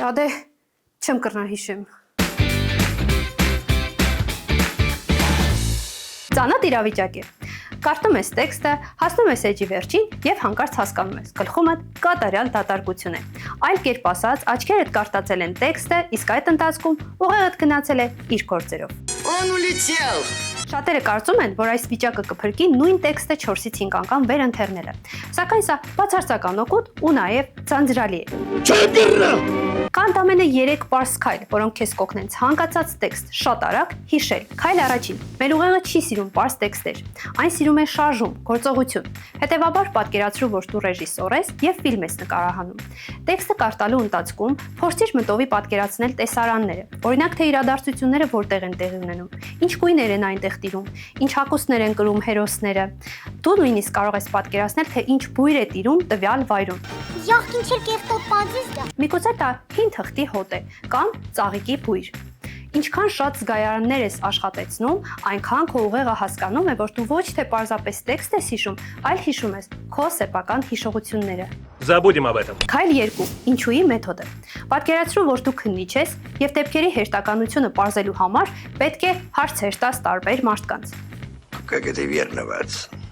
Ադե չեմ կրնար հիշեմ։ Ծանոթ իրավիճակ է։ Կարդում ես տեքստը, հասնում ես էջի վերջին եւ հանկարծ հասկանում ես, գլխումդ կատարյալ դատարկություն է։ Այլ կերպ ասած, աչքերդ կարտացել են տեքստը, իսկ այդ ընթացքում ուղեղդ գնացել է իր գործերով։ Он улетел. Շատերը կարծում են, որ այս վիճակը կփրկի նույն տեքստը 4-ից 5 անգամ վերընթերնելը։ Սակայն սա բացարձական օգուտ ու նաև ձանձրալի է։ Կան ամենը 3 պարզ քայլ, որոնք քեզ կօգնեն ցանկացած տեքստ շատ արագ հիշել։ Քայլ առաջին. մեր ուղեղը չի սիրում պարզ տեքստեր։ Այն սիրում է շարժում, գործողություն։ Հետևաբար պատկերացրու, որ դու ռեժիսոր ես եւ ֆիլմ ես նկարահանում։ Տեքստը կարդալու ընթացքում փորձիր մտովի պատկերացնել տեսարանները։ Օրինակ, թե իրադարձությունները որտեղ են տեղի ունենում, ինչ գույներ են այնտեղ տիրում, ինչ հագուստներ են կրում հերոսները։ Դու նույնիսկ կարող ես պատկերացնել, թե ինչ բույր է տիրում տվյալ վայրում։ Միգուցե դա հին թղթի հոտ է կամ ծաղիկի բույր։ Ինչքան շատ զգայարաններ ես աշխատեցնում, այնքան քո ուղեղը հասկանում է, որ դու ոչ թե պարզապես տեքստ ես հիշում, այլ հիշում ես քո սեփական հիշողությունները։ Забудем об этом. Քայլ 2. Ինչուի մեթոդը։ Պատկերացրու, որ դու քննիչ ես եւ դեպքերի հերթականությունը պարզելու համար պետք է հարցեր տաս տարբեր մարդկանց։ Как это верно, Ватсон?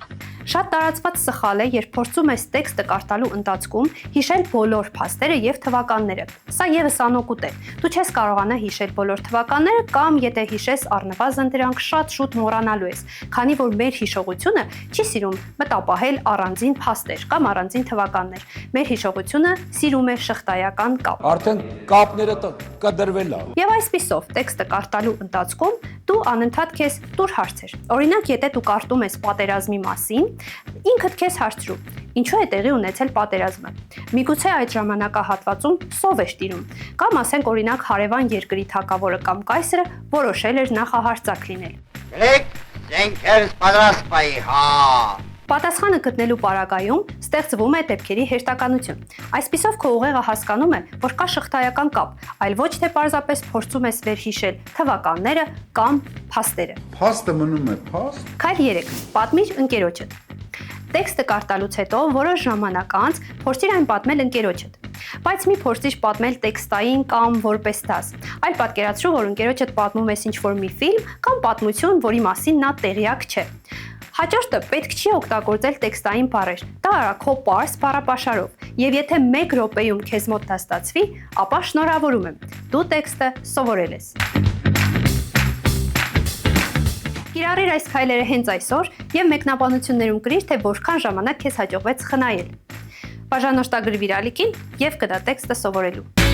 Շատ տարածված սխալ է, երբ փորձում ես տեքստը կարդալու ընթացքում հիշել բոլոր փաստերը եւ թվականները։ Սա եւս անօգուտ է։ Դու չես կարողանա հիշել բոլոր թվականները կամ եթե հիշես առնվազն դրանք շատ շուտ մոռանալու ես, քանի որ մեր հիշողությունը չի սիրում մտապահել առանձին փաստեր կամ առանձին թվականներ։ Մեր հիշողությունը սիրում է շղթայական կապ։ Արդեն կապները կդրվել է։ Եվ այսպիսով տեքստը կարդալու ընթացքում դու անընդհատ քեզ տուր հարցեր։ Օրինակ, եթե դու կարդում ես պատերազմի մասին, ինքդ քեզ հարցրու. ինչու է տեղի ունեցել պատերազմը։ Միգուցե այդ ժամանակահատվածում սով էր տիրում, կամ ասենք օրինակ հարևան երկրի թագավորը կամ կայսրը որոշել էր նախահարձակ լինել։ Զենքերս պատրաստ պայի, հա։ Պատասխանը գտնելու պարագայում ստեղծվում է դեպքերի հերթականություն։ Այսպիսով քո ուղեղը հասկանում է, որ կա շղթայական կապ, այլ ոչ թե պարզապես փորձում ես վերհիշել թվականները կամ փաստերը։ Փաստը մնում է փաստ։ Քայլ 3. Պատմիր ընկերոջդ։ Տեքստը կարդալուց հետո որոշ ժամանակ անց փորձիր այն պատմել ընկերոջդ։ Բայց մի փորձիր պատմել տեքստային կամ որպես դաս, այլ պատկերացրու, որ ընկերոջդ պատմում ես ինչ-որ մի ֆիլմ կամ պատմություն, որի մասին նա տեղյակ չէ։ Հաջորդը պետք չի օգտագործել տեքստային բառեր։ Դա արա քո պարզ բառապաշարով։ Եվ եթե 1 րոպեում քեզ մոտ դա ստացվի, ապա շնորհավորում եմ։ Դու տեքստը սովորել ես։ Կիրառիր այս քայլերը հենց այսօր եւ մեկնաբանություններում գրիր, թե որքան ժամանակ քեզ հաջողվեց խնայել։ Բաժանորդագրվիր ալիքին եւ կդա տեքստը սովորելու։